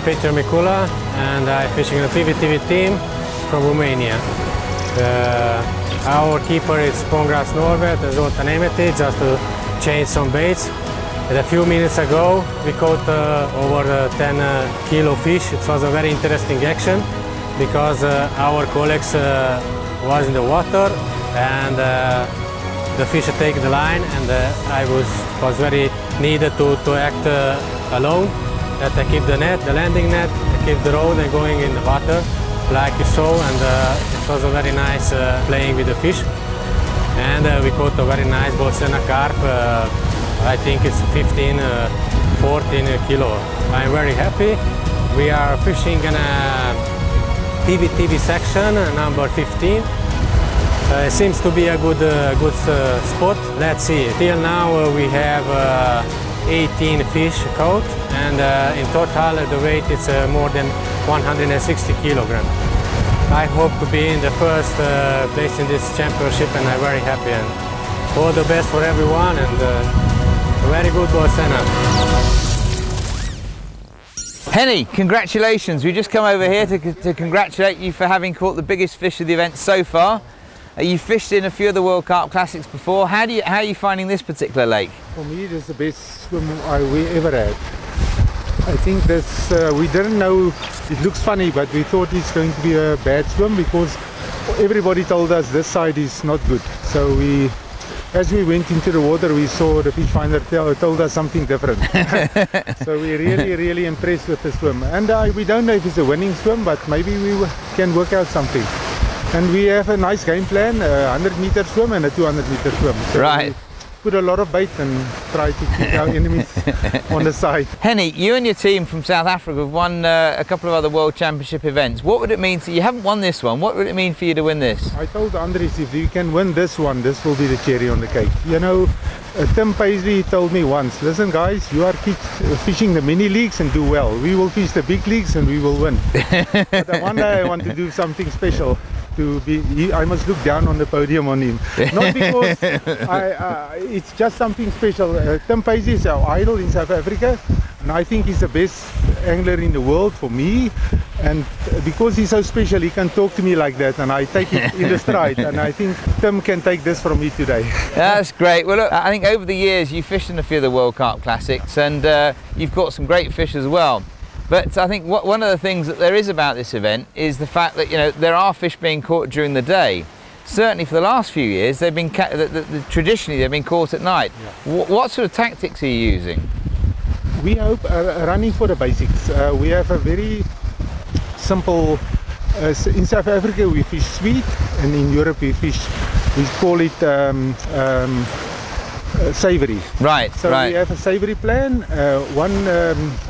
Peter Mikula and I'm fishing the PVTV team from Romania. Our keeper is Pongras Norbert, as Zoltan Nemeti, just to change some baits. And a few minutes ago we caught over 10 kilo fish. It was a very interesting action because our colleagues was in the water and the fish take the line, and I was very needed to act alone. That I keep the net, the landing net, I keep the rod and going in the water like you saw, and it was a very nice playing with the fish. And we caught a very nice Bolsena carp. I think it's 15, 14 kilo. I'm very happy. We are fishing in a PVTV section, number 15. It seems to be a good spot. Let's see. Till now we have 18 fish caught, and in total the weight is more than 160 kilograms. I hope to be in the first place in this championship, and I'm very happy. And all the best for everyone, and very good Bolsena. Henny, congratulations. We just come over here to congratulate you for having caught the biggest fish of the event so far. You've fished in a few of the World Carp Classics before. How are you finding this particular lake? For me, it is the best swim we ever had. I think this, we didn't know, it looks funny, but we thought it's going to be a bad swim because everybody told us this side is not good. So as we went into the water, we saw the fish finder told us something different. So we're really impressed with the swim. And we don't know if it's a winning swim, but maybe we can work out something. And we have a nice game plan, a 100-meter swim and a 200-meter swim. So right. Put a lot of bait and try to keep our enemies on the side. Henny, you and your team from South Africa have won a couple of other World Championship events. What would it mean to you? You haven't won this one. What would it mean for you to win this? I told Andres, if you can win this one, this will be the cherry on the cake. You know, Tim Paisley told me once, listen guys, you are fishing the mini leagues and do well. We will fish the big leagues and we will win. But one day I want to do something special. I must look down on the podium on him. Not because it's just something special. Tim Paisley is our idol in South Africa, and I think he's the best angler in the world for me. And because he's so special, he can talk to me like that, and I take it in the stride. And I think Tim can take this from me today. That's great. Well, look, I think over the years you've fished in a few of the World Carp Classics, and you've caught some great fish as well. But I think one of the things that there is about this event is the fact that, you know, there are fish being caught during the day. Certainly for the last few years, they've been traditionally they've been caught at night. Yeah. What sort of tactics are you using? We hope running for the basics. We have a very simple. In South Africa we fish sweet, and in Europe we call it savory. Right. So we have a savory plan, one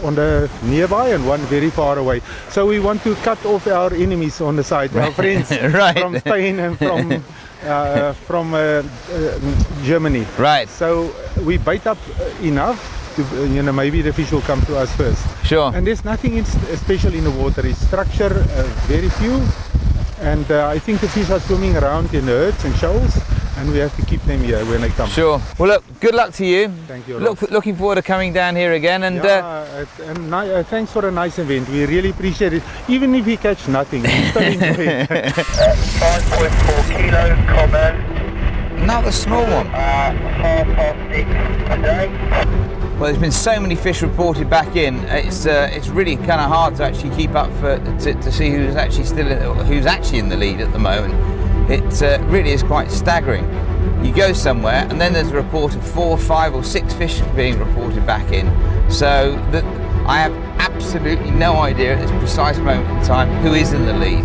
on the nearby and one very far away. So we want to cut off our enemies on the side, our friends right. from Spain and from Germany. Right. So we bait up enough to, you know, maybe the fish will come to us first. Sure. And there's nothing special in the water. It's structure, very few, and I think the fish are swimming around in herds and shoals. And we have to keep them here when they come. Sure. Well, look, good luck to you. Thank you. Looking forward to coming down here again. And, thanks for a nice event. We really appreciate it. Even if we catch nothing, we still enjoy it. 5.4 kilo, common. Another small one. 6 a day. Well, there's been so many fish reported back in. It's really kind of hard to actually keep up to see who's actually in the lead at the moment. It really is quite staggering. You go somewhere and then there's a report of 4, 5 or 6 fish being reported back in. So that I have absolutely no idea at this precise moment in time who is in the lead.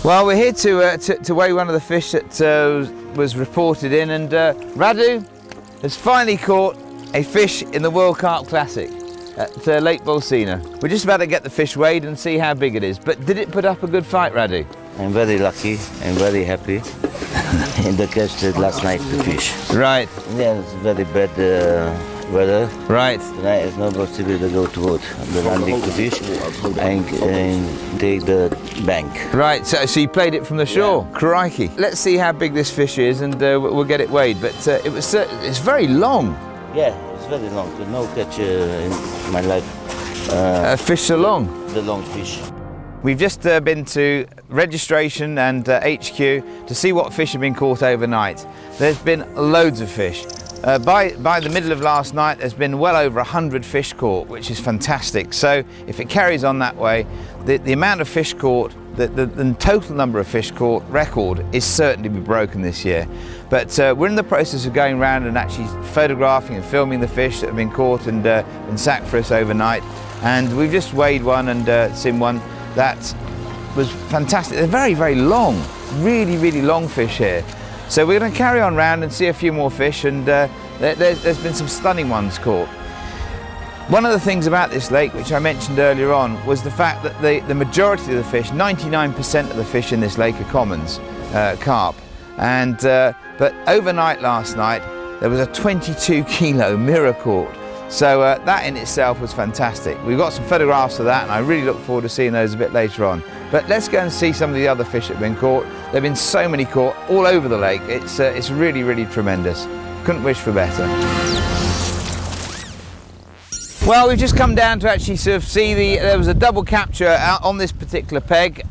Well, we're here to weigh one of the fish that was reported in, and Radu has finally caught a fish in the World Carp Classic at Lake Bolsena. We're just about to get the fish weighed and see how big it is. But did it put up a good fight, Radu? I'm very lucky. I'm very happy in the catch last night to fish. Right. Yeah, it's very bad weather. Right. Tonight is not possible to go to wood. The landing to fish and take the bank. Right, so you played it from the shore. Yeah. Crikey. Let's see how big this fish is, and we'll get it weighed. But it's very long. Yeah, it's very long. No catch in my life fish so long? The long fish. We've just been to registration and HQ to see what fish have been caught overnight. There's been loads of fish. By the middle of last night, there's been well over 100 fish caught, which is fantastic. So if it carries on that way, the amount of fish caught, the total number of fish caught record is certainly be broken this year. But we're in the process of going around and actually photographing and filming the fish that have been caught and been sacked for us overnight. And we've just weighed one and seen one that was fantastic. They're very, very long, really, really long fish here. So we're going to carry on round and see a few more fish, and there's been some stunning ones caught. One of the things about this lake, which I mentioned earlier on, was the fact that the majority of the fish, 99% of the fish in this lake are commons, carp. And but overnight last night, there was a 22 kilo mirror caught. So that in itself was fantastic. We've got some photographs of that, and I really look forward to seeing those a bit later on. But let's go and see some of the other fish that have been caught. There have been so many caught all over the lake. It's really, really tremendous. Couldn't wish for better. Well, we've just come down to actually sort of see there was a double capture out on this particular peg.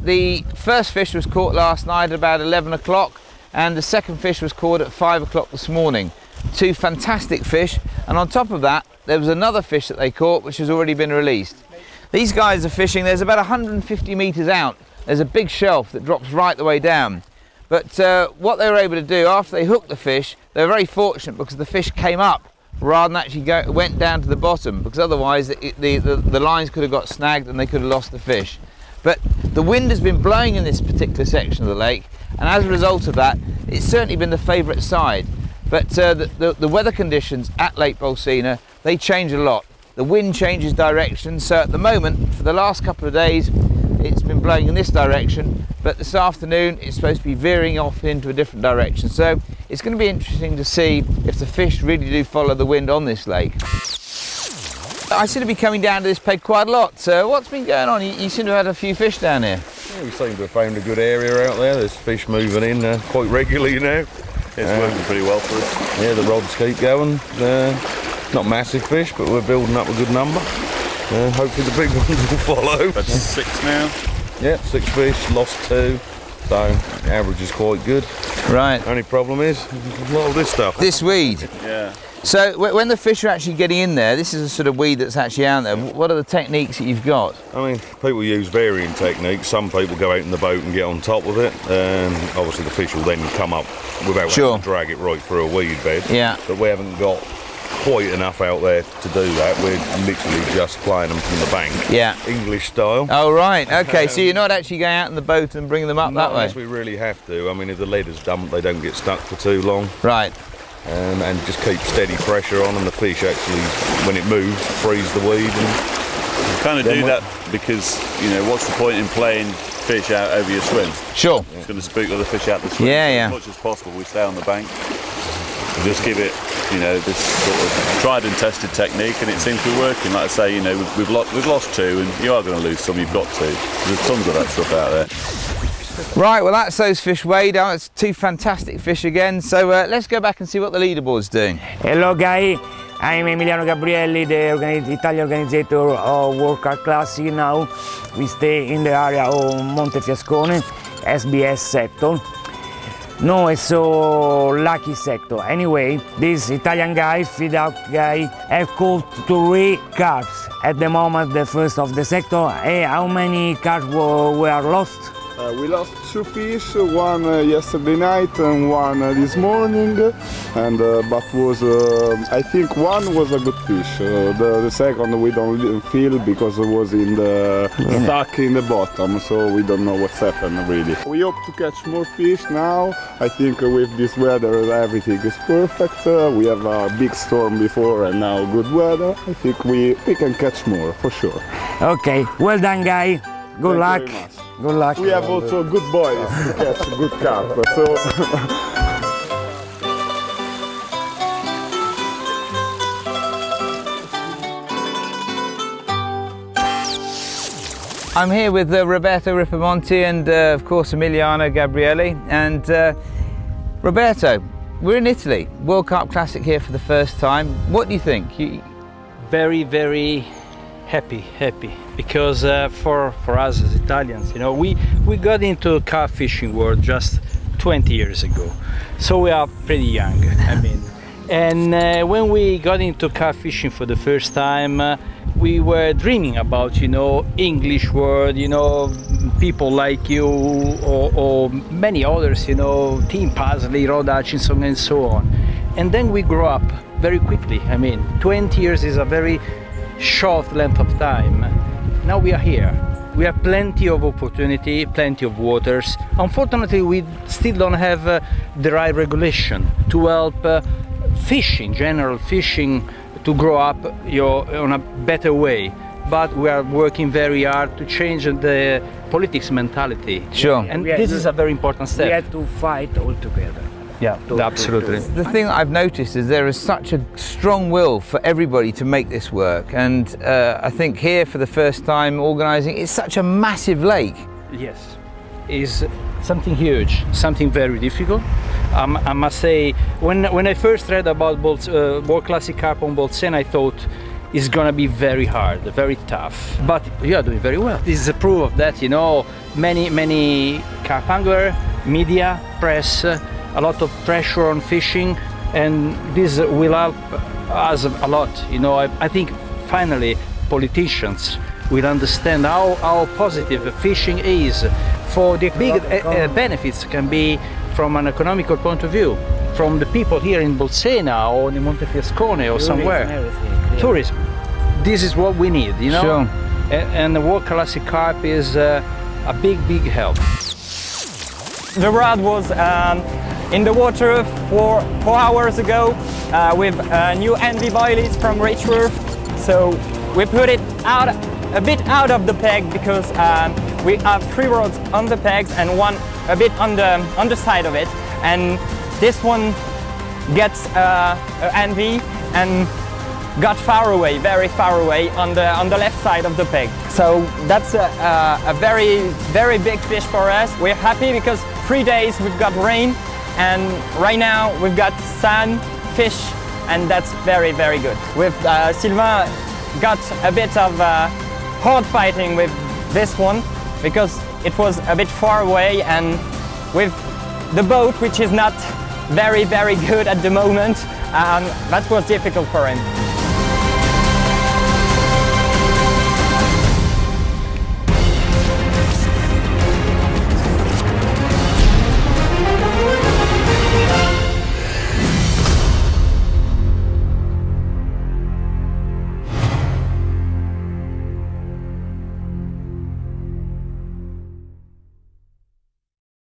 The first fish was caught last night at about 11 o'clock, and the second fish was caught at 5 o'clock this morning. Two fantastic fish, and on top of that there was another fish that they caught which has already been released. These guys are fishing, there's about 150 metres out, there's a big shelf that drops right the way down. But what they were able to do after they hooked the fish, they were very fortunate because the fish came up rather than actually went down to the bottom, because otherwise the lines could have got snagged and they could have lost the fish. But the wind has been blowing in this particular section of the lake, and as a result of that it's certainly been the favourite side. But the weather conditions at Lake Bolsena, they change a lot. The wind changes direction, so at the moment, for the last couple of days, it's been blowing in this direction, but this afternoon it's supposed to be veering off into a different direction. So it's going to be interesting to see if the fish really do follow the wind on this lake. I seem to be coming down to this peg quite a lot. So what's been going on? You seem to have had a few fish down here. Yeah, we seem to have found a good area out there. There's fish moving in quite regularly now. It's working pretty well for us. Yeah, the rods keep going. Not massive fish, but we're building up a good number. Hopefully the big ones will follow. That's 6 now? Yeah, 6 fish, lost 2. So the average is quite good. Right. Only problem is a lot of this stuff. This weed? Yeah. So when the fish are actually getting in there, this is a sort of weed that's actually out there. What are the techniques that you've got? I mean, people use varying techniques. Some people go out in the boat and get on top of it. Obviously the fish will then come up without having to drag it right through a weed bed. Yeah. But we haven't got quite enough out there to do that. We're literally just playing them from the bank. Yeah. English style. Oh, right. Okay, so you're not actually going out in the boat and bringing them up that way? Unless we really have to. I mean, if the lead is dumped, they don't get stuck for too long. Right. And just keep steady pressure on, and the fish actually, when it moves, freeze the weed. And you kind of do that because, you know, what's the point in playing fish out over your swim? Sure. It's going to spook other fish out the swim. Yeah, so yeah. As much as possible, we stay on the bank. We just give it, you know, this sort of tried and tested technique, and it seems to be working. Like I say, you know, we've lost 2, and you are going to lose some. You've got to. There's tons of that stuff out there. Right, well that's those fish weighed. It's 2 fantastic fish again. So let's go back and see what the leaderboard's doing. Hello guys, I'm Emiliano Gabrielli, the Italian organizer of World Carp Classic now. We stay in the area of Montefiascone, SBS sector. No, it's so lucky sector. Anyway, this Italian guy, feed out guy, have caught 3 carps. At the moment, the first of the sector. Hey, how many carps were lost? We lost 2 fish, one yesterday night and one this morning, and but was I think one was a good fish. The second we don't feel because it was stuck in the bottom, so we don't know what's happened really. We hope to catch more fish now. I think with this weather everything is perfect. We have a big storm before and now good weather. I think we can catch more for sure. Okay, well done guy. Good luck. Good luck. We have also good boys to catch good carp. So I'm here with Roberto Ripamonti and of course Emiliano Gabrielli. And Roberto, we're in Italy, World Carp Classic here for the first time. What do you think? Very, very happy, because for us as Italians, you know, we got into carp fishing world just 20 years ago, so we are pretty young. I mean, and when we got into carp fishing for the first time, we were dreaming about, you know, English world, you know, people like you or many others, you know, Tim Pasley, Rod Hutchinson, and so on. And then we grow up very quickly. I mean, 20 years is a very short length of time. Now we are here. We have plenty of opportunity, plenty of waters. Unfortunately, we still don't have the right regulation to help fishing, general fishing, to grow up, you know, on a better way. But we are working very hard to change the politics mentality. Sure. And this is a very important step. We have to fight all together. Yeah, absolutely. The thing I've noticed is there is such a strong will for everybody to make this work, and I think here for the first time organising, it's such a massive lake. Yes, is something huge, something very difficult. I must say, when I first read about World Classic Carp on Bolsena, I thought it's gonna be very hard, very tough. But you are doing very well. This is a proof of that, you know. Many carp angler, media, press, a lot of pressure on fishing, and this will help us a lot. You know, I think finally politicians will understand how positive fishing is, for the big benefits can be from an economical point of view, from the people here in Bolsena or in Montefiascone or somewhere. Tourism. This is what we need, you know. Sure. And the World Classic Carp is a big help. The rod was in the water 4 hours ago with new NV boilies from Richworth. So we put it out a bit out of the peg because we have 3 rods on the pegs and one a bit on the underside of it. And this one gets NV and got far away, very far away on the left side of the peg. So that's a very big fish for us. We're happy because 3 days we've got rain, and right now we've got sun, fish, and that's very good. With Sylvain got a bit of hard fighting with this one because it was a bit far away, and with the boat, which is not very good at the moment, that was difficult for him.